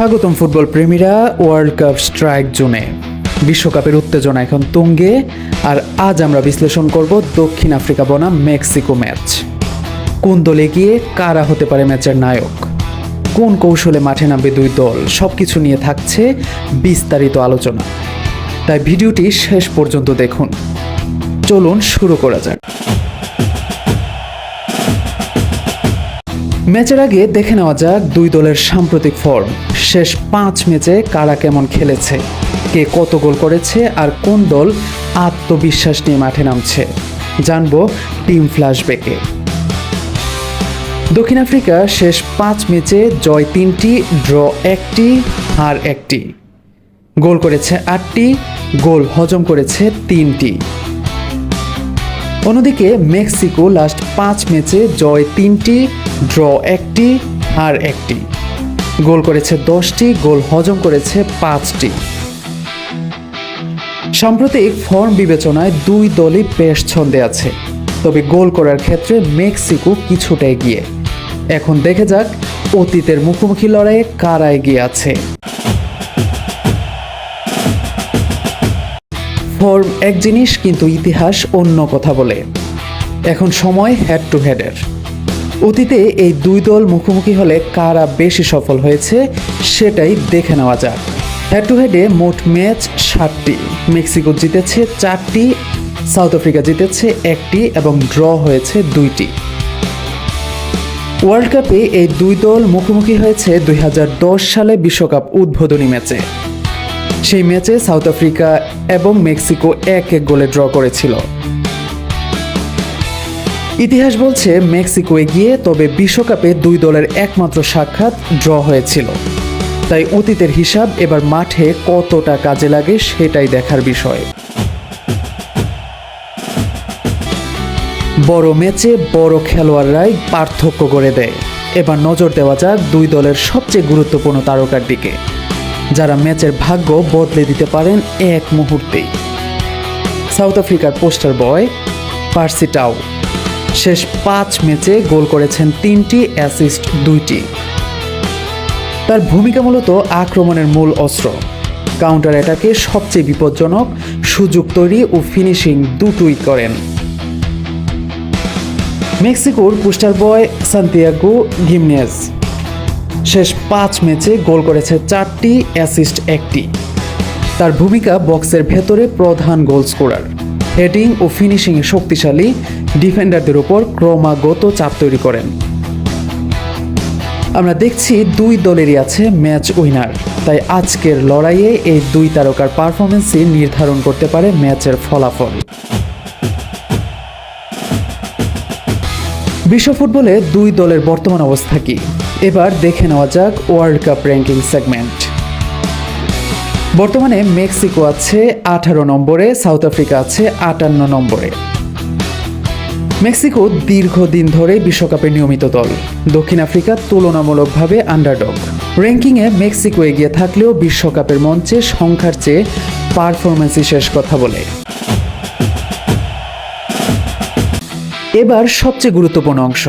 স্বাগতম football প্রেমীরা world cup strike জোনে। বিশ্বকাপের উত্তেজনা এখন তুঙ্গে, আর আজ আমরা বিশ্লেষণ করব দক্ষিণ আফ্রিকা বনাম মেক্সিকো ম্যাচ। কোন দলে গিয়ে কারা হতে পারে ম্যাচের নায়ক, কোন কৌশলে মাঠে নামবে দুই দল, সবকিছু নিয়ে থাকছে বিস্তারিত আলোচনা। তাই ভিডিওটি শেষ পর্যন্ত দেখুন। চলুন শুরু করা যাক। ম্যাচের আগে দেখে নেওয়া যাক দুই দলের সাম্প্রতিক ফর্ম। শেষ 5 ম্যাচে কারা কেমন খেলেছে, কে কত গোল করেছে, আর কোন দল আত্মবিশ্বাস নিয়ে মাঠে নামছে, জানবো টিম ফ্ল্যাশব্যাকে। দক্ষিণ আফ্রিকা শেষ 5 ম্যাচে জয় 3টি, ড্র 1টি, হার 1টি। গোল করেছে 8টি, গোল হজম করেছে 3টি। অন্যদিকে মেক্সিকো লাস্ট 5 ম্যাচে জয় 3টি, ড্র 1টি, হার 1টি। গোল করেছে 10টি, গোল হজম করেছে 5টি। সাম্প্রতিক ফর্ম বিবেচনায় দুই দলই বেশ ছন্দে আছে, তবে গোল করার ক্ষেত্রে মেক্সিকো কিছুটা এগিয়ে। এখন দেখে যাক অতীতের মুখোমুখি লড়াইয়ে কারা এগিয়ে আছে। ফর্ম এক জিনিস, কিন্তু ইতিহাস অন্য কথা বলে। এখন সময় হেড টু হেডের। অতীতে এই দুই দল মুখোমুখি হলে কারা বেশি সফল হয়েছে সেটাই দেখে নেওয়া যাক। হেড টু হেডে মোট ম্যাচ 7টি, মেক্সিকো জিতেছে 4টি, সাউথ আফ্রিকা জিতেছে 1টি এবং ড্র হয়েছে 2টি। ওয়ার্ল্ড কাপে এই দুই দল মুখোমুখি হয়েছে 2010 সালে বিশ্বকাপ উদ্বোধনী ম্যাচে। সেই ম্যাচে সাউথ আফ্রিকা এবং মেক্সিকো 1-1 গোলে ড্র করেছিল। ইতিহাস বলছে মেক্সিকো এগিয়ে, তবে বিশ্বকাপে দুই দলের একমাত্র সাক্ষাৎ ড্র হয়েছিল। তাই অতীতের হিসাব এবার মাঠে কতটা কাজে লাগে সেটাই দেখার বিষয়। বড় ম্যাচে বড় খেলোয়াড়রাই পার্থক্য গড়ে দেয়। এবার নজর দেওয়া যাক দুই দলের সবচেয়ে গুরুত্বপূর্ণ তারকার দিকে, যারা ম্যাচের ভাগ্য বদলে দিতে পারেন এক মুহূর্তেই। সাউথ আফ্রিকার পোস্টার বয় পার্সি টাউ শেষ 5 ম্যাচে গোল করেছেন 3টি, অ্যাসিস্ট 2টি। তার ভূমিকা মূলত আক্রমণের মূল অস্ত্র। কাউন্টার অ্যাটাকে সবচেয়ে বিপজ্জনক, সুযোগ তৈরি ও ফিনিশিং দুটোই করেন। মেক্সিকোর পোস্টার বয় সান্তিয়াগো গিমেনেজ শেষ 5 ম্যাচে গোল করেছে 4টি, অ্যাসিস্ট 1টি। তার ভূমিকা বক্সের ভেতরে প্রধান গোল স্কোরার। হেডিং ও ফিনিশিংয়ে শক্তিশালী, ডিফেন্ডারদের উপর ক্রমাগত চাপ তৈরি করেন। আমরা দেখছি দুই দলেরই আছে ম্যাচ উইনার, তাই আজকের লড়াইয়ে এই দুই তারকার পারফরমেন্সই নির্ধারণ করতে পারে ম্যাচের ফলাফল। বিশ্ব ফুটবলে দুই দলের বর্তমান অবস্থা কি, এবার দেখে নেওয়া যাক ওয়ার্ল্ড কাপ র্যাঙ্কিং সেগমেন্ট। বর্তমানে মেক্সিকো আছে 18 নম্বরে, সাউথ আফ্রিকা আছে 58 নম্বরে। মেক্সিকো দীর্ঘদিন ধরে বিশ্বকাপের নিয়মিত দল, দক্ষিণ আফ্রিকা তুলনামূলকভাবে আন্ডারডগ। র্যাঙ্কিংয়ে মেক্সিকো এগিয়ে থাকলেও বিশ্বকাপের মঞ্চে সংখ্যার চেয়ে পারফরমেন্সই শেষ কথা বলে। এবার সবচেয়ে গুরুত্বপূর্ণ অংশ,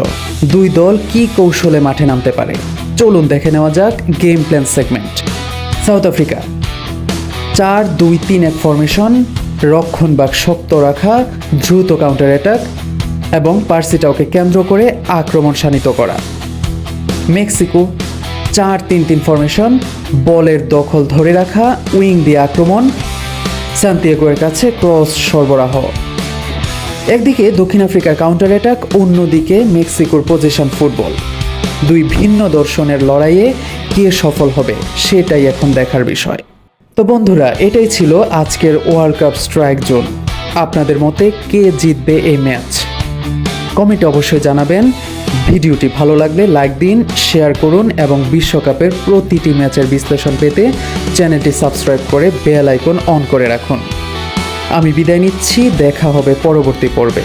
দুই দল কি কৌশলে মাঠে নামতে পারে। চলুন দেখে নেওয়া যাক game plan segment. South Africa 4-2-3-1 formation, রক্ষণভাগ শক্ত রাখা, দ্রুত কাউন্টার অ্যাটাক এবং পার্সিটাওকে কেন্দ্র করে আক্রমণ শানিত করা। মেক্সিকো 4-3-3 ফরমেশন, বলের দখল ধরে রাখা, উইং দিয়ে আক্রমণ, সান্তিয়াগোর কাছে ক্রস সরবরাহ। একদিকে দক্ষিণ আফ্রিকার কাউন্টার অ্যাটাক, অন্যদিকে মেক্সিকোর পজিশন ফুটবল। দুই ভিন্ন দর্শনের লড়াইয়ে কে সফল হবে সেটাই এখন দেখার বিষয়। তো বন্ধুরা, এটাই ছিল আজকের ওয়ার্ল্ড কাপ স্ট্রাইক জোন। আপনাদের মতে কে জিতবে এই ম্যাচ কমেন্টে অবশ্যই জানাবেন। ভিডিওটি ভালো লাগলে লাইক দিন, শেয়ার করুন এবং বিশ্বকাপের প্রতিটি ম্যাচের বিশ্লেষণ পেতে চ্যানেলটি সাবস্ক্রাইব করে বেল আইকন অন করে রাখুন। আমি বিদায় নিচ্ছি, দেখা হবে পরবর্তী পর্বে।